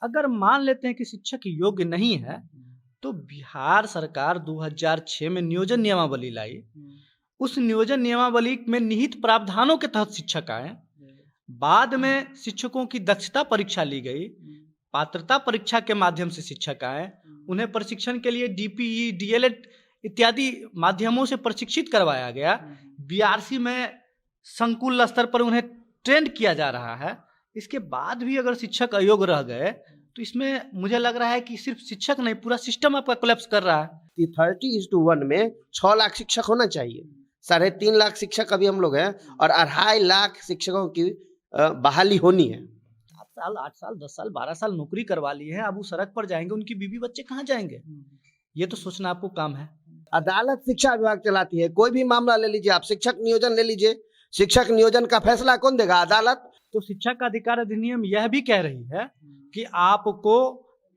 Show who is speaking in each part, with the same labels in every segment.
Speaker 1: अगर मान लेते हैं कि शिक्षक योग्य नहीं है, तो बिहार सरकार 2006 में नियोजन नियमावली लाई। उस नियोजन नियमावली में निहित प्रावधानों के तहत शिक्षक आए। बाद में शिक्षकों की दक्षता परीक्षा ली गई, पात्रता परीक्षा के माध्यम से शिक्षक आए। उन्हें प्रशिक्षण के लिए डीपीई, डीएलएड इत्यादि माध्यमों से प्रशिक्षित करवाया गया। बीआरसी में संकुल स्तर पर उन्हें ट्रेंड किया जा रहा है। इसके बाद भी अगर शिक्षक अयोग्य रह गए तो इसमें मुझे लग रहा है कि सिर्फ शिक्षक नहीं, पूरा सिस्टम आपका कोलैप्स कर रहा है।
Speaker 2: 30:1 में 6 लाख शिक्षक होना चाहिए। 3.5 लाख शिक्षक अभी हम लोग हैं और 2.5 लाख शिक्षकों की बहाली होनी है।
Speaker 1: 7 साल, 8 साल, 10 साल, 12 साल नौकरी करवा ली है, अब वो सड़क पर जाएंगे, उनकी बीवी बच्चे कहाँ जाएंगे? ये तो सोचना आपको काम है।
Speaker 2: अदालत शिक्षा विभाग चलाती है। कोई भी मामला ले लीजिए आप, शिक्षक नियोजन ले लीजिए, शिक्षक नियोजन का फैसला कौन देगा? अदालत।
Speaker 1: तो शिक्षा का अधिकार अधिनियम यह भी कह रही है कि आपको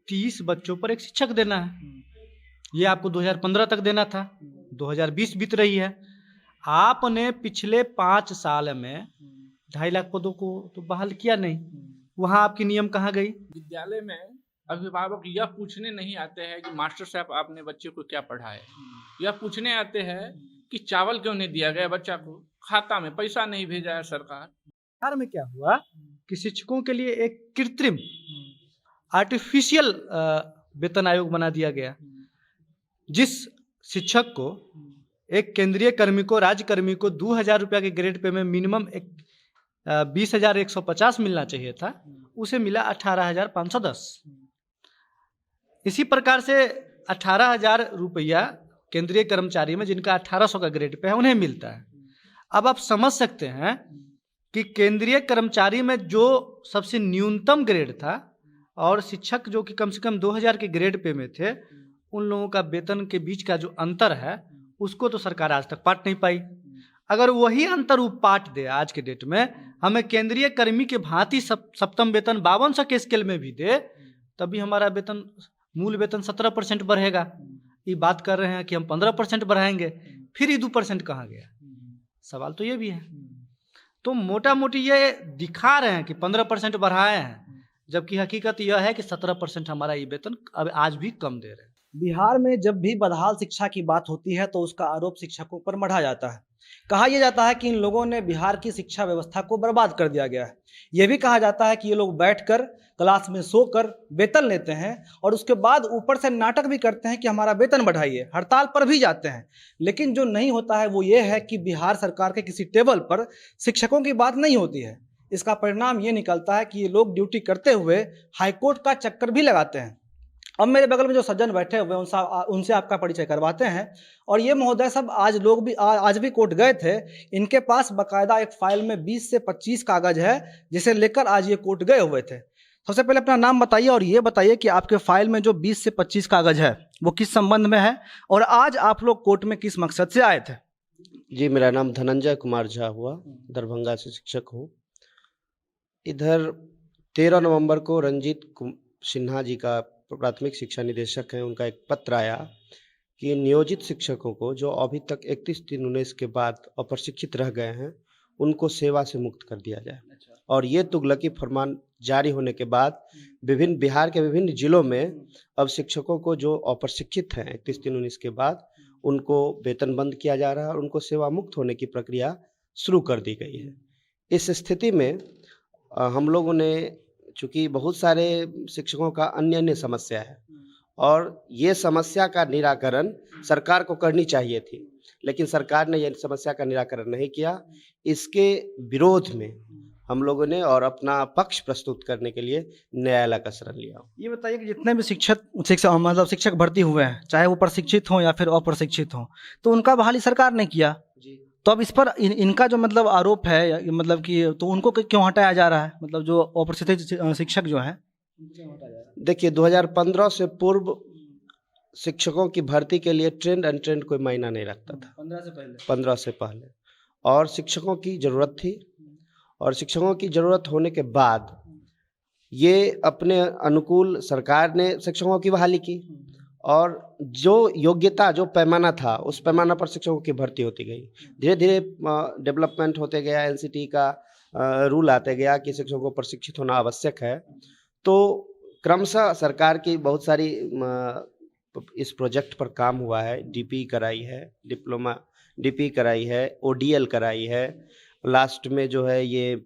Speaker 1: 30 बच्चों पर एक शिक्षक देना है। ये आपको 2015 तक देना था, 2020 बीत रही है। आपने पिछले 5 साल में 2.5 लाख पदों को तो बहाल किया नहीं। वहां आपकी नियम कहाँ गई?
Speaker 3: विद्यालय में अभिभावक यह पूछने नहीं आते हैं कि मास्टर साहब आपने बच्चे को क्या पढ़ाया, यह पूछने आते हैं कि चावल क्यों नहीं दिया गया बच्चा को, खाता में पैसा नहीं भेजा है सरकार।
Speaker 1: बिहार में क्या हुआ कि शिक्षकों के लिए एक कृत्रिम आर्टिफिशियल वेतन आयोग बना दिया गया। जिस शिक्षक को, एक केंद्रीय कर्मी को, राज्य कर्मी को 2,000 रुपया के ग्रेड पे में मिनिमम 20,150 मिलना चाहिए था, उसे मिला 18,510। इसी प्रकार से 18,000 रुपया केंद्रीय कर्मचारी में जिनका 1,800 का ग्रेड पे है उन्हें मिलता है। अब आप समझ सकते हैं कि केंद्रीय कर्मचारी में जो सबसे न्यूनतम ग्रेड था और शिक्षक जो कि कम से कम 2,000 के ग्रेड पे में थे, उन लोगों का वेतन के बीच का जो अंतर है उसको तो सरकार आज तक पाट नहीं पाई। अगर वही अंतर वो पाट दे आज के डेट में, हमें केंद्रीय कर्मी के भांति सप्तम वेतन 5200 के स्केल में भी दे, तभी हमारा वेतन, मूल वेतन 17% बढ़ेगा। ये बात कर रहे हैं कि हम 15% बढ़ाएंगे, फिर ये 2% कहाँ गया? सवाल तो ये भी है। तो मोटा मोटी ये दिखा रहे हैं कि 15% बढ़ाए हैं, जबकि हकीकत यह है कि 17% हमारा ये वेतन अब आज भी कम दे रहे हैं।
Speaker 4: बिहार में जब भी बदहाल शिक्षा की बात होती है तो उसका आरोप शिक्षकों पर मढ़ा जाता है। कहा यह जाता है कि इन लोगों ने बिहार की शिक्षा व्यवस्था को बर्बाद कर दिया गया है। यह भी कहा जाता है कि ये लोग बैठकर क्लास में सोकर वेतन लेते हैं और उसके बाद ऊपर से नाटक भी करते हैं कि हमारा वेतन बढ़ाइए, हड़ताल पर भी जाते हैं। लेकिन जो नहीं होता है वो ये है कि बिहार सरकार के किसी टेबल पर शिक्षकों की बात नहीं होती है। इसका परिणाम ये निकलता है कि ये लोग ड्यूटी करते हुए हाईकोर्ट का चक्कर भी लगाते हैं। अब मेरे बगल में जो सज्जन बैठे हुए हैं उनसे आपका परिचय करवाते हैं। और ये महोदय सब आज भी कोर्ट गए थे। इनके पास बाकायदा एक फाइल में 20 से 25 कागज है जिसे लेकर आज ये कोर्ट गए हुए थे। सबसे पहले अपना नाम बताइए और ये बताइए कि आपके फाइल में जो 20 से 25 कागज है वो किस संबंध में है और आज आप लोग कोर्ट में किस मकसद से आए थे?
Speaker 2: जी, मेरा नाम धनंजय कुमार झा हुआ, दरभंगा से शिक्षक हूँ। इधर 13 नवंबर को रंजीत सिन्हा जी का, प्राथमिक शिक्षा निदेशक हैं, उनका एक पत्र आया कि नियोजित शिक्षकों को जो अभी तक 31/3/19 के बाद अप्रशिक्षित रह गए हैं उनको सेवा से मुक्त कर दिया जाए। और ये तुगलकी फरमान जारी होने के बाद बिहार के विभिन्न जिलों में अब शिक्षकों को जो अप्रशिक्षित हैं 31/3/19 के बाद उनको वेतन बंद किया जा रहा है और उनको सेवा मुक्त होने की प्रक्रिया शुरू कर दी गई है। इस स्थिति में हम लोगों ने, चूँकि बहुत सारे शिक्षकों का अन्य समस्या है और ये समस्या का निराकरण सरकार को करनी चाहिए थी, लेकिन सरकार ने ये समस्या का निराकरण नहीं किया। इसके विरोध में हम लोगों ने और अपना पक्ष प्रस्तुत करने के लिए न्यायालय का शरण लिया।
Speaker 4: ये बताइए कि जितने भी शिक्षक भर्ती हुए हैं, चाहे वो प्रशिक्षित हों या फिर अप्रशिक्षित हों, तो उनका बहाली सरकार ने किया। तो अब इस पर इनका जो मतलब आरोप है, मतलब कि तो उनको क्यों हटाया जा रहा है? मतलब जो अप्रशिक्षित शिक्षक जो हैं,
Speaker 2: देखिए 2015 से पूर्व शिक्षकों की भर्ती के लिए ट्रेंड अनट्रेंड कोई मायना नहीं रखता था। 15 से पहले और शिक्षकों की ज़रूरत थी और शिक्षकों की ज़रूरत होने के बाद ये अपने अनुकूल सरकार ने शिक्षकों की बहाली की और जो योग्यता, जो पैमाना था, उस पैमाना पर शिक्षकों की भर्ती होती गई। धीरे धीरे डेवलपमेंट होते गया, एनसीटी का रूल आते गया कि शिक्षकों को प्रशिक्षित होना आवश्यक है। तो क्रमशः सरकार की बहुत सारी इस प्रोजेक्ट पर काम हुआ है। डीपी कराई है, डिप्लोमा डीपी कराई है, ओडीएल कराई है, लास्ट में जो है ये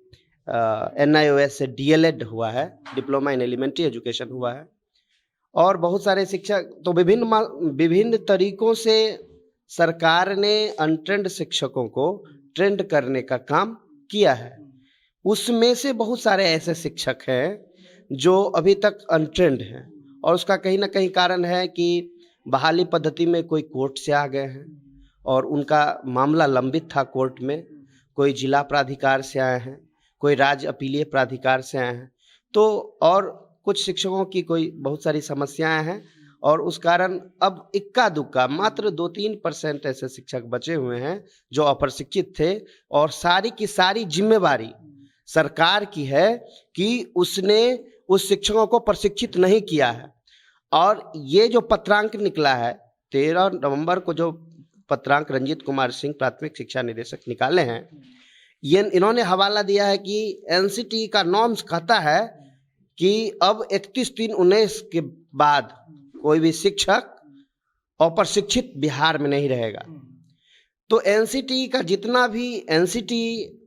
Speaker 2: NIOS से DLED हुआ है, डिप्लोमा इन एलिमेंट्री एजुकेशन हुआ है, और बहुत सारे शिक्षक। तो विभिन्न तरीकों से सरकार ने अनट्रेंड शिक्षकों को ट्रेंड करने का काम किया है। उसमें से बहुत सारे ऐसे शिक्षक हैं जो अभी तक अनट्रेंड हैं, और उसका कहीं ना कहीं कारण है कि बहाली पद्धति में कोई कोर्ट से आ गए हैं और उनका मामला लंबित था कोर्ट में, कोई जिला प्राधिकार से आए हैं, कोई राज्य अपीलीय प्राधिकार से आए हैं, तो और कुछ शिक्षकों की कोई बहुत सारी समस्याएं हैं, और उस कारण अब इक्का दुक्का मात्र 2-3% ऐसे शिक्षक बचे हुए हैं जो अप्रशिक्षित थे, और सारी की सारी जिम्मेवारी सरकार की है कि उसने उस शिक्षकों को प्रशिक्षित नहीं किया है। और ये जो पत्रांक निकला है 13 नवंबर को, जो पत्रांक रंजीत कुमार सिंह प्राथमिक शिक्षा निदेशक निकाले हैं, ये इन्होंने हवाला दिया है कि NCT का नॉर्म्स कहता है कि अब 31/3/19 के बाद कोई भी शिक्षक अप्रशिक्षित बिहार में नहीं रहेगा। तो NCT का जितना भी NCT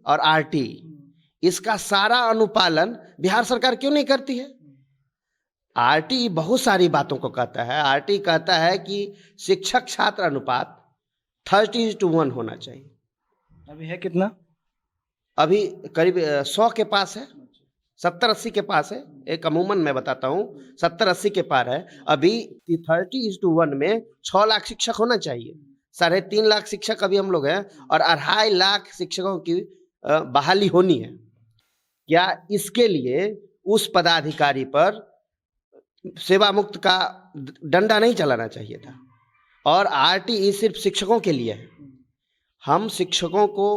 Speaker 2: और RT, इसका सारा अनुपालन बिहार सरकार क्यों नहीं करती है? RT बहुत सारी बातों को कहता है। RT कहता है कि शिक्षक छात्र अनुपात 30:1 होना चाहिए।
Speaker 4: अभी है कितना?
Speaker 2: अभी करीब 100 के पास है, 70-80 के पास है। एक अमूमन मैं बताता हूँ 70-80 के पार है। अभी 30:1 में 6 लाख शिक्षक होना चाहिए। 3.5 लाख शिक्षक अभी हम लोग हैं, और 2.5 लाख शिक्षकों की बहाली होनी है। क्या इसके लिए उस पदाधिकारी पर सेवा मुक्त का डंडा नहीं चलाना चाहिए था? और RTE सिर्फ शिक्षकों के लिए है। हम शिक्षकों को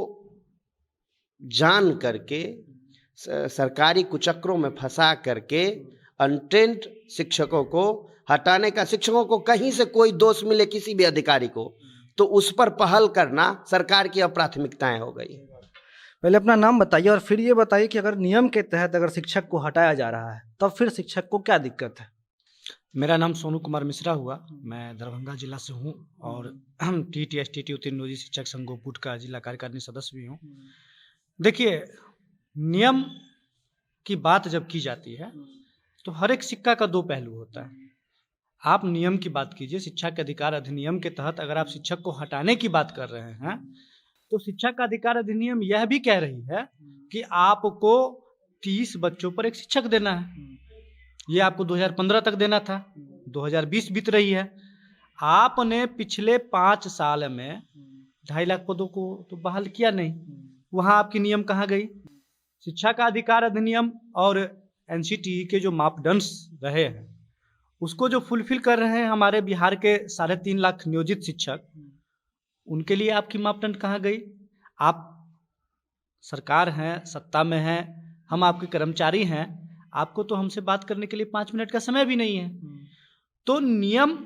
Speaker 2: जान करके सरकारी कुचक्रों में फंसा करके अनट्रेंड शिक्षकों को हटाने का, शिक्षकों को कहीं से कोई दोष मिले किसी भी अधिकारी को, तो उस पर पहल करना सरकार की अब प्राथमिकताएं हो गई।
Speaker 4: पहले अपना नाम बताइए और फिर ये बताइए कि अगर नियम के तहत अगर शिक्षक को हटाया जा रहा है तब फिर शिक्षक को क्या दिक्कत है?
Speaker 1: मेरा नाम सोनू कुमार मिश्रा हुआ, मैं दरभंगा जिला से हूँ और हम TTSTT उत्तीर्ण नियोजित शिक्षक संघ गोपुट का जिला कार्यकारिणी सदस्य भी हूँ। देखिए, नियम की बात जब की जाती है तो हर एक सिक्का का 2 पहलू होता है। आप नियम की बात कीजिए, शिक्षा के अधिकार अधिनियम के तहत अगर आप शिक्षक को हटाने की बात कर रहे हैं तो शिक्षा का अधिकार अधिनियम यह भी कह रही है कि आपको 30 बच्चों पर एक शिक्षक देना है। ये आपको 2015 तक देना था, 2020 बीत रही है। आपने पिछले 5 साल में 2.5 लाख पदों को तो बहाल किया नहीं। वहां आपकी नियम कहाँ गई? शिक्षा का अधिकार अधिनियम और NCTE के जो मापदंड रहे हैं उसको जो फुलफिल कर रहे हैं हमारे बिहार के 3.5 लाख नियोजित शिक्षक, उनके लिए आपकी मापदंड कहाँ गई? आप सरकार हैं, सत्ता में हैं, हम आपके कर्मचारी हैं, आपको तो हमसे बात करने के लिए 5 मिनट का समय भी नहीं है। तो नियम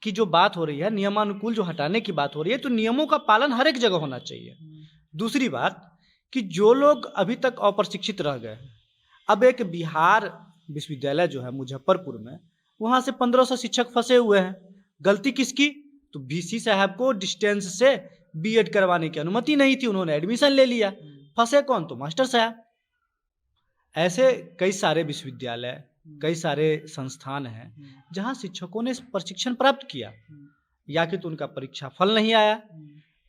Speaker 1: की जो बात हो रही है, नियमानुकूल जो हटाने की बात हो रही है, तो नियमों का पालन हर एक जगह होना चाहिए। दूसरी बात कि जो लोग अभी तक अप्रशिक्षित रह गए, अब एक बिहार विश्वविद्यालय जो है मुजफ्फरपुर में, वहां से 1500 शिक्षक फंसे हुए हैं। गलती किसकी? तो VC साहब को डिस्टेंस से B.Ed करवाने की अनुमति नहीं थी, उन्होंने एडमिशन ले लिया। फंसे कौन? तो मास्टर साहब। ऐसे कई सारे विश्वविद्यालय, कई सारे संस्थान हैं जहां शिक्षकों ने प्रशिक्षण प्राप्त किया, या कि तो उनका परीक्षा फल नहीं आया,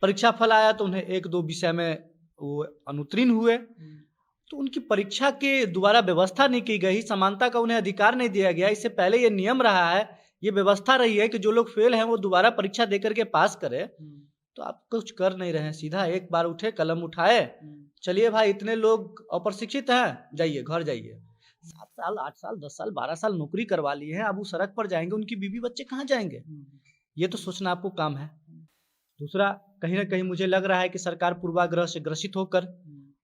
Speaker 1: परीक्षा फल आया तो उन्हें 1-2 विषय में वो अनुत्तीर्ण हुए, तो उनकी परीक्षा के दोबारा व्यवस्था नहीं की गई, समानता का उन्हें अधिकार नहीं दिया गया। इससे पहले ये नियम रहा है, ये व्यवस्था रही है कि जो लोग फेल हैं वो दोबारा परीक्षा देकर के पास करें। तो आप कुछ कर नहीं रहे हैं, सीधा एक बार उठे, कलम उठाए, चलिए भाई इतने लोग अप्रशिक्षित हैं, जाइए घर जाइए। 7 साल 8 साल 10 साल 12 साल नौकरी करवा ली है, अब वो सड़क पर जाएंगे, उनकी बीवी बच्चे कहाँ जाएंगे? ये तो सोचना आपको काम है। दूसरा, कहीं ना कहीं मुझे लग रहा है कि सरकार पूर्वाग्रह से ग्रसित होकर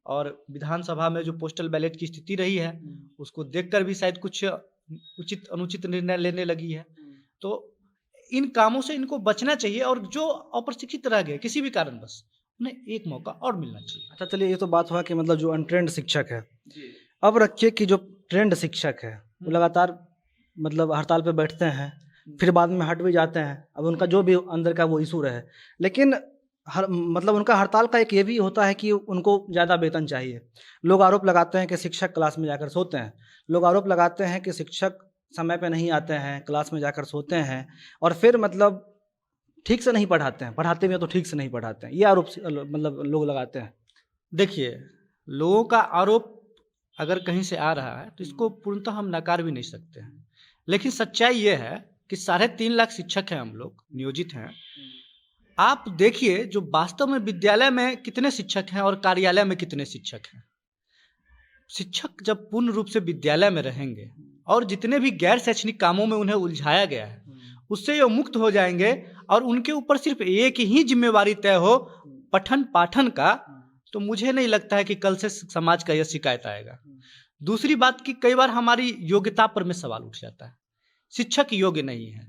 Speaker 1: और विधानसभा में जो पोस्टल बैलेट की स्थिति रही है उसको देखकर भी शायद कुछ उचित अनुचित निर्णय लेने लगी है। तो इन कामों से इनको बचना चाहिए, और जो अप्रशिक्षित रह गए किसी भी कारणवश, उन्हें एक मौका और मिलना चाहिए।
Speaker 4: अच्छा, चलिए, ये तो बात हुआ कि मतलब जो अनट्रेंड शिक्षक है। अब रखिए कि जो ट्रेंड शिक्षक है वो लगातार मतलब हड़ताल पे बैठते हैं, फिर बाद में हट भी जाते हैं, अब उनका जो भी अंदर का वो इशू रहे, लेकिन मतलब उनका हड़ताल का एक ये भी होता है कि उनको ज़्यादा वेतन चाहिए। लोग आरोप लगाते हैं कि शिक्षक क्लास में जाकर सोते हैं, लोग आरोप लगाते हैं कि शिक्षक समय पे नहीं आते हैं, क्लास में जाकर सोते हैं, और फिर मतलब ठीक से नहीं पढ़ाते हैं, पढ़ाते भी हैं तो ठीक से नहीं पढ़ाते हैं, ये आरोप मतलब लोग लगाते हैं।
Speaker 1: देखिए, लोगों का आरोप अगर कहीं से आ रहा है तो इसको पूर्णतः हम नकार भी नहीं सकते हैं, लेकिन सच्चाई ये है कि 3.5 लाख शिक्षक हैं, हम लोग नियोजित हैं। आप देखिए जो वास्तव में विद्यालय में कितने शिक्षक हैं और कार्यालय में कितने शिक्षक हैं। शिक्षक जब पूर्ण रूप से विद्यालय में रहेंगे और जितने भी गैर शैक्षणिक कामों में उन्हें उलझाया गया है उससे ये मुक्त हो जाएंगे और उनके ऊपर सिर्फ एक ही जिम्मेवारी तय हो पठन पाठन का, तो मुझे नहीं लगता है कि कल से समाज का यह शिकायत आएगा। दूसरी बात कि कई बार हमारी योग्यता पर में सवाल उठ जाता है, शिक्षक योग्य नहीं है।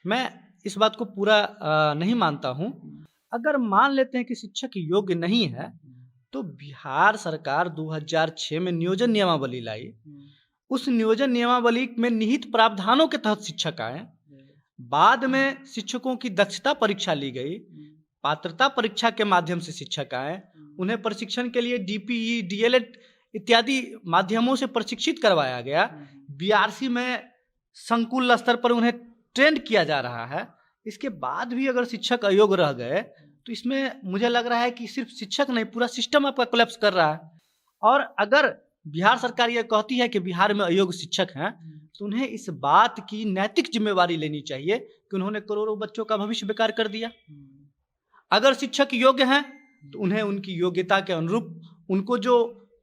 Speaker 1: मैं इस बात को पूरा नहीं मानता हूं। अगर मान लेते हैं कि शिक्षक योग्य नहीं है तो बिहार सरकार 2006 में नियोजन नियमावली लाई, उस नियोजन नियमावली में निहित प्रावधानों के तहत शिक्षक आए। बाद में शिक्षकों की दक्षता परीक्षा ली गई, पात्रता परीक्षा के माध्यम से शिक्षक आए, उन्हें प्रशिक्षण के लिए डीपीई डीएलएड इत्यादि माध्यमों से प्रशिक्षित करवाया गया। बीआरसी में संकुल स्तर पर उन्हें ट्रेंड किया जा रहा है। इसके बाद भी अगर शिक्षक अयोग्य रह गए तो इसमें मुझे लग रहा है कि सिर्फ शिक्षक नहीं, पूरा सिस्टम आपका कोलैप्स कर रहा है। और अगर बिहार सरकार ये कहती है कि बिहार में अयोग्य शिक्षक हैं तो उन्हें इस बात की नैतिक जिम्मेवारी लेनी चाहिए कि उन्होंने करोड़ों बच्चों का भविष्य बेकार कर दिया। अगर शिक्षक योग्य हैं तो उन्हें उनकी योग्यता के अनुरूप उनको जो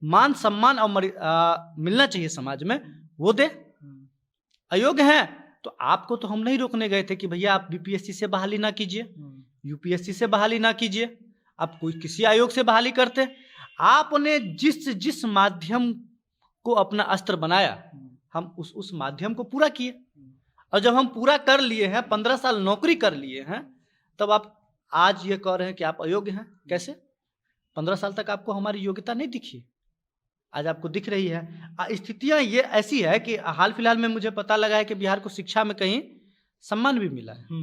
Speaker 1: मान सम्मान और मिलना चाहिए समाज में वो दे। अयोग्य हैं तो आपको तो हम नहीं रोकने गए थे कि भैया आप बीपीएससी से बहाली ना कीजिए, यूपीएससी से बहाली ना कीजिए, आप कोई किसी आयोग से बहाली करते। आपने जिस माध्यम को अपना अस्त्र बनाया, हम उस माध्यम को पूरा किए, और जब हम पूरा कर लिए हैं, 15 साल नौकरी कर लिए हैं, तब आप आज ये कह रहे हैं कि आप अयोग्य हैं। कैसे? 15 साल तक आपको हमारी योग्यता नहीं दिखी, आज आपको दिख रही है। स्थितियां ये ऐसी है कि हाल फिलहाल में मुझे पता लगा है कि बिहार को शिक्षा में कहीं सम्मान भी मिला है।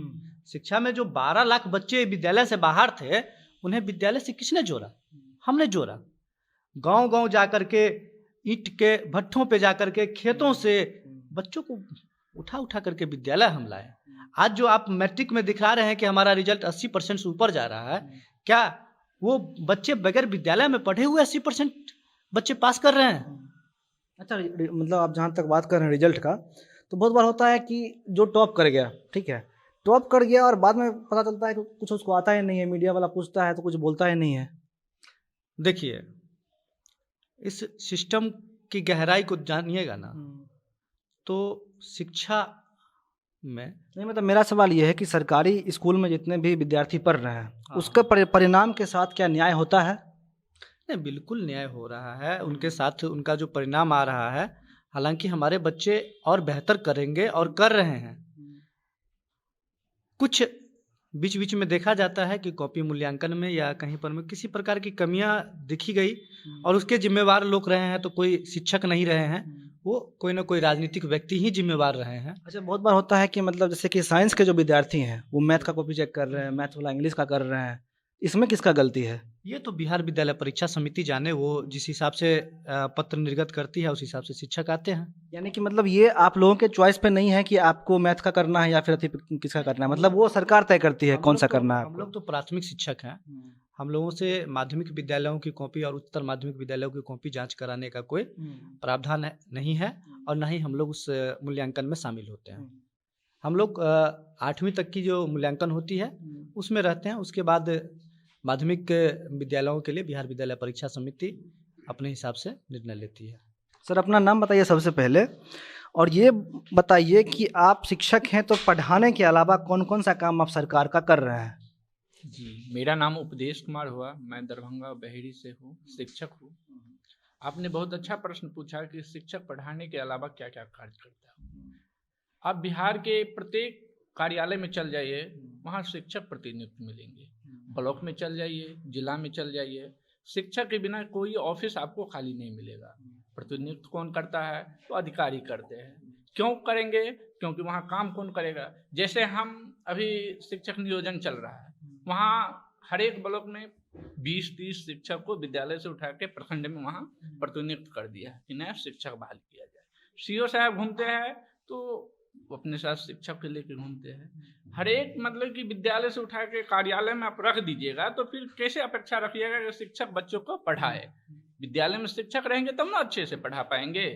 Speaker 1: शिक्षा में जो 12 लाख बच्चे विद्यालय से बाहर थे उन्हें विद्यालय से किसने जोड़ा? हमने जोड़ा। गांव गांव जाकर के ईंट के भट्ठों पे जाकर के खेतों से बच्चों को उठा उठा करके विद्यालय हम लाए। आज जो आप मैट्रिक में दिखा रहे हैं कि हमारा रिजल्ट 80% से ऊपर जा रहा है, क्या वो बच्चे बगैर विद्यालय में पढ़े हुए 80% बच्चे पास कर रहे हैं?
Speaker 4: अच्छा, मतलब आप जहाँ तक बात कर रहे हैं रिजल्ट का, तो बहुत बार होता है कि जो टॉप कर गया, ठीक है, टॉप कर गया और बाद में पता चलता है कि कुछ उसको आता ही नहीं है, मीडिया वाला पूछता है तो कुछ बोलता ही नहीं है।
Speaker 1: देखिए, इस सिस्टम की गहराई को जानिएगा ना तो शिक्षा में
Speaker 4: नहीं, मतलब मेरा सवाल ये है कि सरकारी स्कूल में जितने भी विद्यार्थी पढ़ रहे हैं उसके परिणाम के साथ क्या न्याय होता है?
Speaker 1: नहीं, बिल्कुल न्याय हो रहा है उनके साथ। उनका जो परिणाम आ रहा है, हालांकि हमारे बच्चे और बेहतर करेंगे और कर रहे हैं। कुछ बीच बीच में देखा जाता है कि कॉपी मूल्यांकन में या कहीं पर में किसी प्रकार की कमियां दिखी गई और उसके जिम्मेवार लोग रहे हैं, तो कोई शिक्षक नहीं रहे हैं, वो कोई ना कोई राजनीतिक व्यक्ति ही जिम्मेवार रहे हैं।
Speaker 4: अच्छा, बहुत बार होता है कि मतलब जैसे कि साइंस के जो विद्यार्थी हैं वो मैथ का कॉपी चेक कर रहे हैं, मैथ वाला इंग्लिश का कर रहे हैं, इसमें किसका गलती है?
Speaker 1: ये तो बिहार विद्यालय परीक्षा समिति जाने, वो जिस हिसाब से पत्र निर्गत करती है उस हिसाब से शिक्षक आते हैं।
Speaker 4: यानी कि मतलब ये आप लोगों के चॉइस पे नहीं है कि आपको मैथ का करना है या फिर किसका करना है, मतलब वो सरकार तय करती है कौन सा करना है।
Speaker 1: हम लोग तो प्राथमिक शिक्षक हैं, हम लोगों से माध्यमिक विद्यालयों की कॉपी और उच्चतर माध्यमिक विद्यालयों की कॉपी जांच कराने का कोई प्रावधान नहीं है और ना ही हम लोग उस मूल्यांकन में शामिल होते हैं। हम लोग 8वीं तक की जो मूल्यांकन होती है उसमें रहते हैं, उसके बाद माध्यमिक विद्यालयों के लिए बिहार विद्यालय परीक्षा समिति अपने हिसाब से निर्णय लेती है।
Speaker 4: सर, अपना नाम बताइए सबसे पहले, और ये बताइए कि आप शिक्षक हैं तो पढ़ाने के अलावा कौन कौन सा काम आप सरकार का कर रहे हैं?
Speaker 3: जी, मेरा नाम उपदेश कुमार हुआ, मैं दरभंगा बहेड़ी से हूँ, शिक्षक हूँ। आपने बहुत अच्छा प्रश्न पूछा कि शिक्षक पढ़ाने के अलावा क्या क्या कार्य करता है। आप बिहार के प्रत्येक कार्यालय में चल जाइए, वहाँ शिक्षक प्रतिनियुक्त मिलेंगे। ब्लॉक में चल जाइए, जिला में चल जाइए, शिक्षक के बिना कोई ऑफिस आपको खाली नहीं मिलेगा। प्रतिनियुक्त कौन करता है? तो अधिकारी करते हैं। क्यों करेंगे? क्योंकि वहाँ काम कौन करेगा? जैसे हम अभी शिक्षक नियोजन चल रहा है, वहाँ हर एक ब्लॉक में 20-30 शिक्षक को विद्यालय से उठा के प्रखंड में वहाँ प्रतिनियुक्त कर दिया है कि नया शिक्षक बहाल किया जाए। सीओ साहब घूमते हैं तो वो अपने साथ शिक्षक के लेके घूमते हैं। हर एक मतलब कि विद्यालय से उठा के कार्यालय में आप रख दीजिएगा तो फिर कैसे अपेक्षा रखिएगा कि शिक्षक बच्चों को पढ़ाए? विद्यालय में शिक्षक रहेंगे तब ना अच्छे से पढ़ा पाएंगे।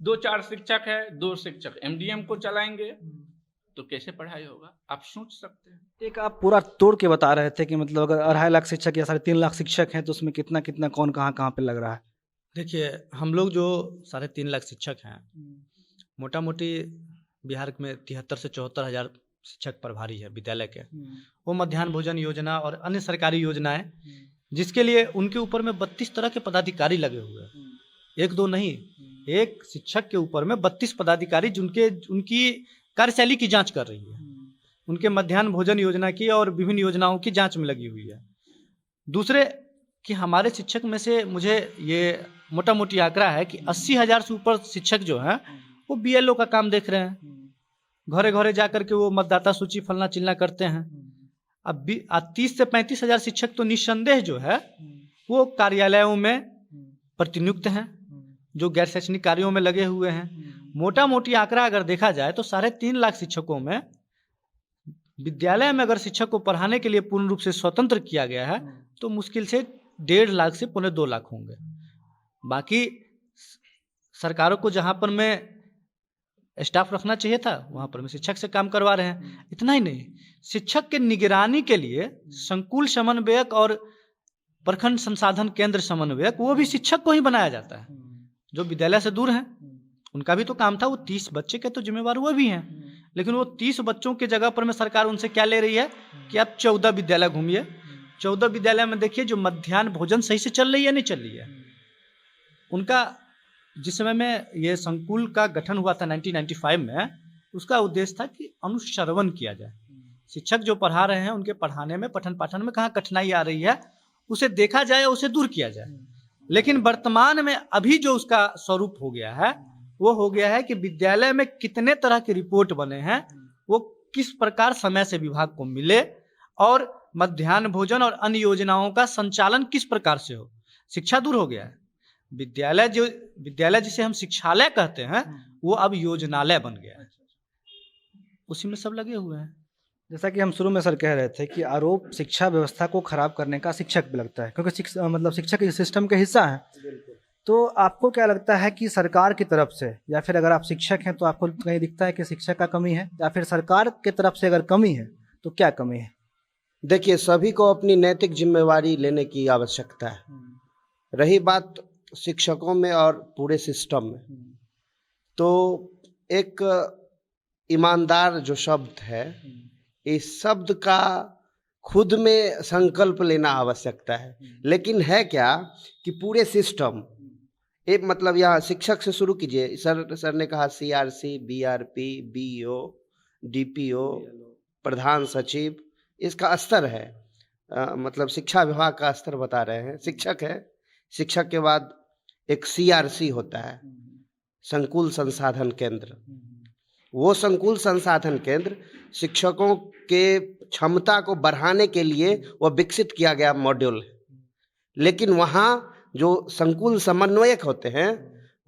Speaker 3: 2-4 शिक्षक है, 2 शिक्षक एमडीएम को चलाएंगे तो कैसे पढ़ाई होगा? आप सोच सकते हैं।
Speaker 4: एक आप पूरा तोड़ के बता रहे थे कि मतलब अगर 2.5 लाख शिक्षक या 3.5 लाख शिक्षक हैं तो उसमें कितना कितना कौन कहाँ कहाँ पे लग रहा है?
Speaker 1: देखिए, हम लोग जो 3.5 लाख शिक्षक हैं, मोटा मोटी बिहार में 73 से 74 हज़ार शिक्षक प्रभारी है विद्यालय के। वो मध्याह्न भोजन योजना और अन्य सरकारी योजनाएं, जिसके लिए उनके ऊपर में 32 तरह के पदाधिकारी लगे हुए हैं। 1-2 नहीं, एक शिक्षक के ऊपर में 32 पदाधिकारी जिनके उनकी कार्यशैली की जांच कर रही है, उनके मध्याह्न भोजन योजना की और विभिन्न योजनाओं की जांच में लगी हुई है। दूसरे कि हमारे शिक्षक में से मुझे ये मोटा मोटी आंकड़ा है कि 80,000 से ऊपर शिक्षक जो हैं वो बीएलओ का काम देख रहे हैं। घरे घरे जा करके वो मतदाता सूची फलना चिलना करते हैं। अब 30 से 35 हज़ार शिक्षक तो निस्संदेह जो है वो कार्यालयों में प्रतिनियुक्त हैं, जो गैर शैक्षणिक कार्यों में लगे हुए हैं। मोटा मोटी आंकड़ा अगर देखा जाए तो 3.5 लाख शिक्षकों में विद्यालय में अगर शिक्षक को पढ़ाने के लिए पूर्ण रूप से स्वतंत्र किया गया है तो मुश्किल से 1.5 लाख से 2.25 लाख होंगे। बाकी सरकारों को जहाँ पर में स्टाफ रखना चाहिए था वहाँ पर में शिक्षक से काम करवा रहे हैं। इतना ही नहीं, शिक्षक के निगरानी के लिए संकुल समन्वयक और प्रखंड संसाधन केंद्र समन्वयक वो भी शिक्षक को ही बनाया जाता है, जो विद्यालय से दूर हैं। उनका भी तो काम था, वो 30 बच्चे के तो जिम्मेवार वो भी हैं, लेकिन वो 30 बच्चों के जगह पर में सरकार उनसे क्या ले रही है कि आप 14 विद्यालय घूमिए। 14 विद्यालय में देखिए जो मध्याह्न भोजन सही से चल रही है नहीं चल रही है। उनका जिस समय में ये संकुल का गठन हुआ था 1995 में, उसका उद्देश्य था कि अनुश्रवण किया जाए। शिक्षक जो पढ़ा रहे हैं उनके पढ़ाने में पठन पाठन में कहाँ कठिनाई आ रही है उसे देखा जाए, उसे दूर किया जाए। लेकिन वर्तमान में अभी जो उसका स्वरूप हो गया है वो हो गया है कि विद्यालय में कितने तरह के रिपोर्ट बने हैं, वो किस प्रकार समय से विभाग को मिले और मध्याह्न भोजन और अन्य योजनाओं का संचालन किस प्रकार से हो। शिक्षा दूर हो गया है। विद्यालय जिसे हम शिक्षालय कहते हैं वो अब योजनालय बन गया है, उसी में सब लगे हुए हैं।
Speaker 4: जैसा कि हम शुरू में सर कह रहे थे कि आरोप शिक्षा व्यवस्था को खराब करने का शिक्षक पे लगता है, क्योंकि शिक्षक इस सिस्टम का हिस्सा है। तो आपको क्या लगता है कि सरकार की तरफ से, या फिर अगर आप शिक्षक हैं तो आपको कहीं दिखता है कि शिक्षक का कमी है, या फिर सरकार की तरफ से अगर कमी है तो क्या कमी है?
Speaker 2: देखिए, सभी को अपनी नैतिक जिम्मेवारी लेने की आवश्यकता है। रही बात शिक्षकों में और पूरे सिस्टम में, तो एक ईमानदार जो शब्द है, इस शब्द का खुद में संकल्प लेना आवश्यकता है। लेकिन है क्या कि पूरे सिस्टम, एक मतलब यहाँ शिक्षक से शुरू कीजिए। सर ने कहा CRC, BRP, BO, DPO, प्रधान सचिव, इसका स्तर है। मतलब शिक्षा विभाग का स्तर बता रहे हैं। शिक्षक है, शिक्षक के बाद एक CRC होता है, संकुल संसाधन केंद्र। वो संकुल संसाधन केंद्र शिक्षकों के क्षमता को बढ़ाने के लिए वो विकसित किया गया मॉड्यूल है। लेकिन वहाँ जो संकुल समन्वयक होते हैं,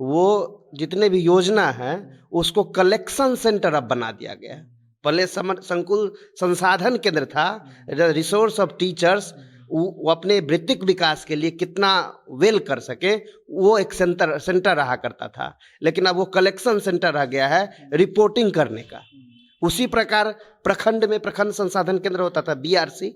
Speaker 2: वो जितने भी योजना है उसको कलेक्शन सेंटर अब बना दिया गया है। पहले संकुल संसाधन केंद्र था, रिसोर्स ऑफ टीचर्स, वो अपने वृत्तिक विकास के लिए कितना वेल कर सके वो एक सेंटर रहा करता था। लेकिन अब वो कलेक्शन सेंटर रह गया है रिपोर्टिंग करने का। उसी प्रकार प्रखंड में प्रखंड संसाधन केंद्र होता था, BRC,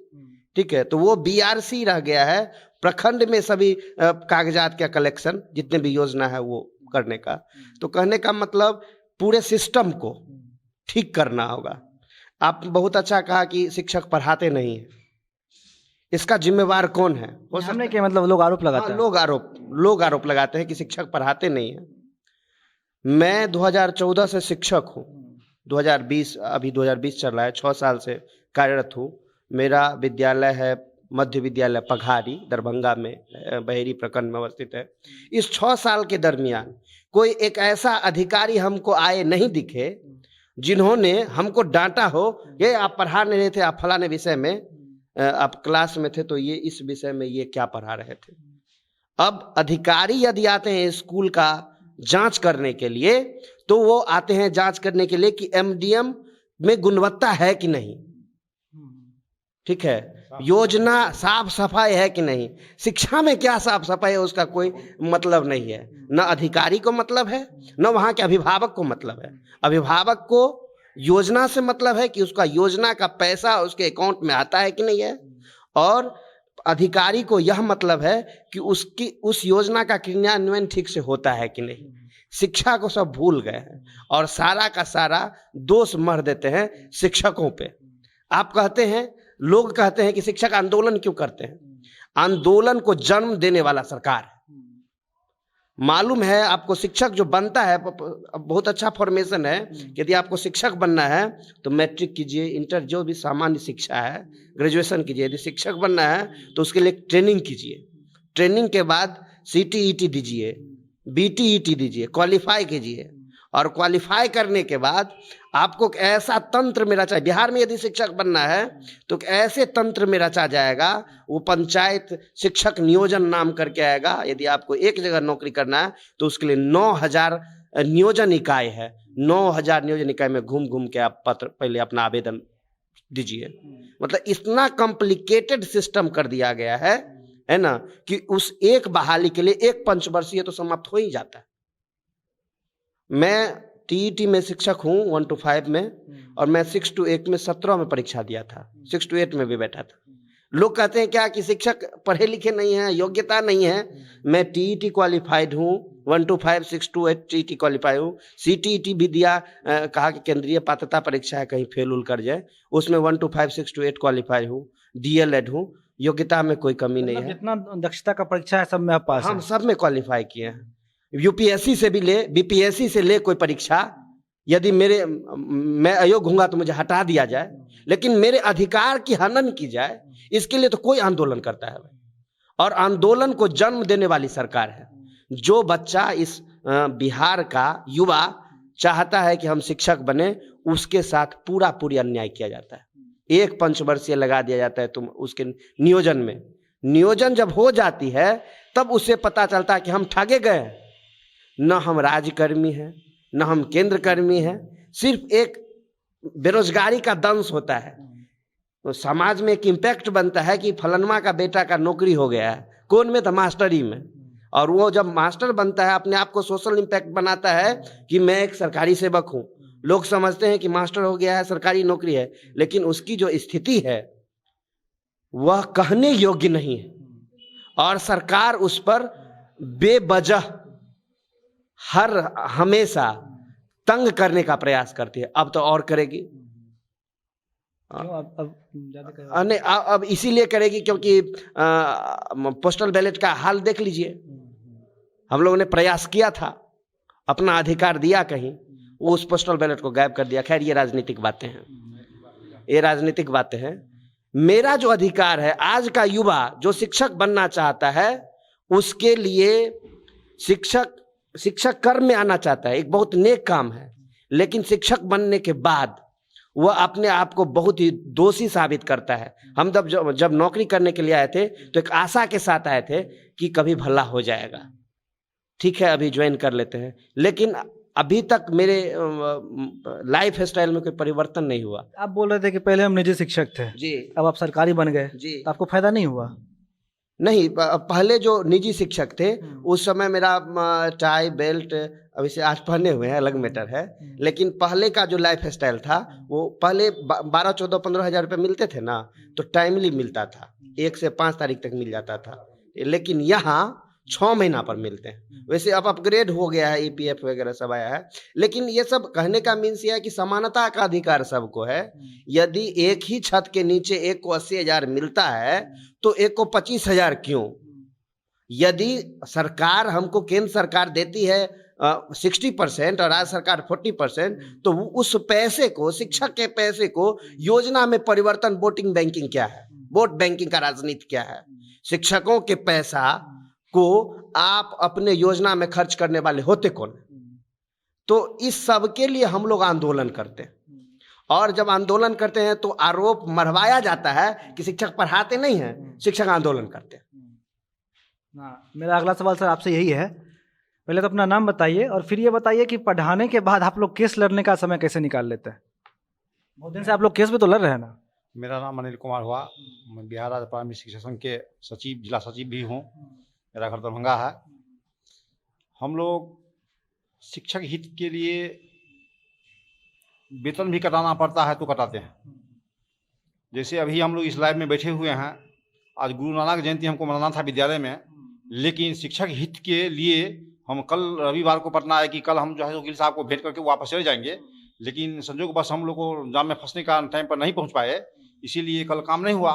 Speaker 2: ठीक है, तो वो BRC रह गया है प्रखंड में सभी कागजात का कलेक्शन, जितने भी योजना है वो करने का। तो कहने का मतलब पूरे सिस्टम को ठीक करना होगा। आप बहुत अच्छा कहा कि शिक्षक पढ़ाते नहीं है, इसका जिम्मेवार कौन है? हो सकता है
Speaker 4: कि मतलब लोग आरोप लगाते हैं।
Speaker 2: लोग आरोप लगाते हैं कि शिक्षक पढ़ाते नहीं है। मैं 2014 से शिक्षक हूँ, 2020 अभी 2020 चल रहा है, 6 साल से कार्यरत हूँ। मेरा विद्यालय है मध्य विद्यालय पघारी, दरभंगा में, बहेरी प्रखंड में अवस्थित है। इस 6 साल के दरमियान कोई एक ऐसा अधिकारी हमको आए नहीं दिखे जिन्होंने हमको डांटा हो, ये आप पढ़ा नहीं रहे थे, आप फलाने विषय में आप क्लास में थे तो ये इस विषय में ये क्या पढ़ा रहे थे। अब अधिकारी यदि आते हैं स्कूल का जांच करने के लिए, तो वो आते हैं जांच करने के लिए कि एमडीएम में गुणवत्ता है कि नहीं, ठीक है, योजना साफ सफाई है कि नहीं। शिक्षा में क्या साफ सफाई है उसका कोई मतलब नहीं है, न अधिकारी को मतलब है न वहाँ के अभिभावक को मतलब है। अभिभावक को योजना से मतलब है कि उसका योजना का पैसा उसके अकाउंट में आता है कि नहीं है, और अधिकारी को यह मतलब है कि उसकी उस योजना का क्रियान्वयन ठीक से होता है कि नहीं। शिक्षा को सब भूल गए हैं और सारा का सारा दोष मर देते हैं शिक्षकों पे। आप कहते हैं, लोग कहते हैं कि शिक्षक आंदोलन क्यों करते हैं। आंदोलन को जन्म देने वाला सरकार है। मालूम है आपको, शिक्षक जो बनता है, बहुत अच्छा फॉर्मेशन है कि यदि आपको शिक्षक बनना है तो मैट्रिक कीजिए, इंटर जो भी सामान्य शिक्षा है, ग्रेजुएशन कीजिए। यदि शिक्षक बनना है तो उसके लिए ट्रेनिंग कीजिए, ट्रेनिंग के बाद CTET दीजिए, BTET दीजिए, क्वालिफाई कीजिए, और क्वालिफाई करने के बाद आपको ऐसा तंत्र में रचा, बिहार में यदि शिक्षक बनना है तो ऐसे तंत्र में रचा जाएगा, वो पंचायत शिक्षक नियोजन नाम करके आएगा। यदि आपको एक जगह नौकरी करना है तो उसके लिए 9000 नियोजन इकाई है, 9000 नियोजन इकाई में घूम घूम के आप पत्र पहले अपना आवेदन दीजिए। मतलब इतना कॉम्प्लिकेटेड सिस्टम कर दिया गया है ना, कि उस एक बहाली के लिए एक पंचवर्षीय तो समाप्त हो ही जाता है। मैं TET में शिक्षक हूँ 1 to 5 में, और मैं 6 to 8 में 17 में परीक्षा दिया था, 6 to 8 में भी बैठा था। लोग कहते हैं क्या कि शिक्षक पढ़े लिखे नहीं हैं, योग्यता नहीं है। मैं TET क्वालिफाइड हूँ, 1 to 5, 6 to 8 TET क्वालिफाई हूँ। CTET भी दिया, कहा कि केंद्रीय पात्रता परीक्षा है, कहीं फेल उल कर जाए, उसमें 1 to 5, 6 to 8 क्वालिफाई हूँ। DLED हूँ, योग्यता में कोई कमी नहीं है।
Speaker 4: जितना दक्षता का परीक्षा है सब में आप पास
Speaker 2: हम
Speaker 4: हैं।
Speaker 2: सब में क्वालिफाई किए हैं। UPSC से भी ले, BPSC से ले कोई परीक्षा, यदि मैं अयोग्य हूँगा तो मुझे हटा दिया जाए, लेकिन मेरे अधिकार की हनन की जाए, इसके लिए तो कोई आंदोलन करता है। और आंदोलन को जन्म देने वाली सरकार है। जो बच्चा इस बिहार का युवा चाहता है कि हम शिक्षक बने, उसके साथ पूरी अन्याय किया जाता है। एक पंचवर्षीय लगा दिया जाता है, तुम उसके नियोजन में। नियोजन जब हो जाती है तब उसे पता चलता है कि हम ठगे गए। न हम राज्यकर्मी हैं, न हम केंद्र कर्मी हैं, सिर्फ एक बेरोजगारी का दंश होता है। तो समाज में एक इम्पैक्ट बनता है कि फलनमा का बेटा का नौकरी हो गया है, कौन में था, मास्टरी में। और वो जब मास्टर बनता है, अपने आप को सोशल इम्पैक्ट बनाता है कि मैं एक सरकारी सेवक हूँ। लोग समझते हैं कि मास्टर हो गया है, सरकारी नौकरी है, लेकिन उसकी जो स्थिति है वह कहने योग्य नहीं है, और सरकार उस पर बेवजह हमेशा तंग करने का प्रयास करती है। अब तो और करेगी। अब इसीलिए करेगी क्योंकि पोस्टल बैलेट का हाल देख लीजिए। हम लोगों ने प्रयास किया था, अपना अधिकार दिया कहीं, वो उस पोस्टल बैलेट को गायब कर दिया। खैर ये राजनीतिक बातें हैं, ये राजनीतिक बातें हैं। मेरा जो अधिकार है, आज का युवा जो शिक्षक बनना चाहता है, उसके लिए शिक्षक कर्म में आना चाहता है, एक बहुत नेक काम है। लेकिन शिक्षक बनने के बाद वह अपने आप को बहुत ही दोषी साबित करता है। हम जब नौकरी करने के लिए आए थे तो एक आशा के साथ आए थे कि कभी भला हो जाएगा, ठीक है अभी ज्वाइन कर लेते हैं। लेकिन अभी तक मेरे लाइफ स्टाइल में कोई परिवर्तन नहीं हुआ।
Speaker 4: आप बोल रहे थे कि पहले हम निजी शिक्षक थे
Speaker 2: जी, अब
Speaker 4: आप सरकारी बन गए
Speaker 2: जी,
Speaker 4: तो आपको फायदा नहीं हुआ?
Speaker 2: नहीं, पहले जो निजी शिक्षक थे उस समय मेरा टाई बेल्ट अभी से आज पहने हुए हैं, अलग मैटर है। लेकिन पहले का जो लाइफ स्टाइल था, वो पहले 12, 14, 15 हजार रुपये मिलते थे ना, तो टाइमली मिलता था, 1 से 5 तारीख तक मिल जाता था। लेकिन यहाँ 6 महीना पर मिलते हैं। वैसे अब अपग्रेड हो गया है, EPF वगैरह सब आया है। लेकिन ये सब कहने का मीन्स ये है कि समानता का अधिकार सबको है। यदि एक ही छत के नीचे एक को 80,000 मिलता है तो एक को 25,000 क्यों? यदि सरकार हमको, केंद्र सरकार देती है 60% और राज्य सरकार 40%, तो उस पैसे को, शिक्षक के पैसे को योजना में परिवर्तन, वोटिंग बैंकिंग क्या है, वोट बैंकिंग का राजनीति क्या है? शिक्षकों के पैसा को आप अपने योजना में खर्च करने वाले होते कौन? तो इस सब के लिए हम लोग आंदोलन करते हैं, और जब आंदोलन करते हैं तो आरोप मढ़वाया जाता है कि शिक्षक पढ़ाते नहीं हैं, शिक्षक आंदोलन करते हैं।
Speaker 4: मेरा अगला सवाल सर आपसे यही है, पहले तो अपना नाम बताइए और फिर ये बताइए कि पढ़ाने के बाद आप लोग केस लड़ने का समय कैसे निकाल लेते हैं? बहुत दिन से आप लोग केस भी तो लड़ रहे हैं ना।
Speaker 5: मेरा नाम अनिल कुमार हुआ, मैं बिहार राज्य प्राथमिक शिक्षा संघ के सचिव, जिला सचिव भी हूँ। मेरा घर दरभंगा है। हम लोग शिक्षक हित के लिए वेतन भी कटाना पड़ता है तो कटाते हैं। जैसे अभी हम लोग इस लाइव में बैठे हुए हैं, आज गुरु नानक जयंती हमको मनाना था विद्यालय में, लेकिन शिक्षक हित के लिए हम कल रविवार को पटना है कि कल हम जो है वकील साहब को भेंट करके वापस चले जाएंगे, लेकिन संजोग बस हम लोग को जाम में फंसने का टाइम पर नहीं पहुंच पाए, इसीलिए कल काम नहीं हुआ।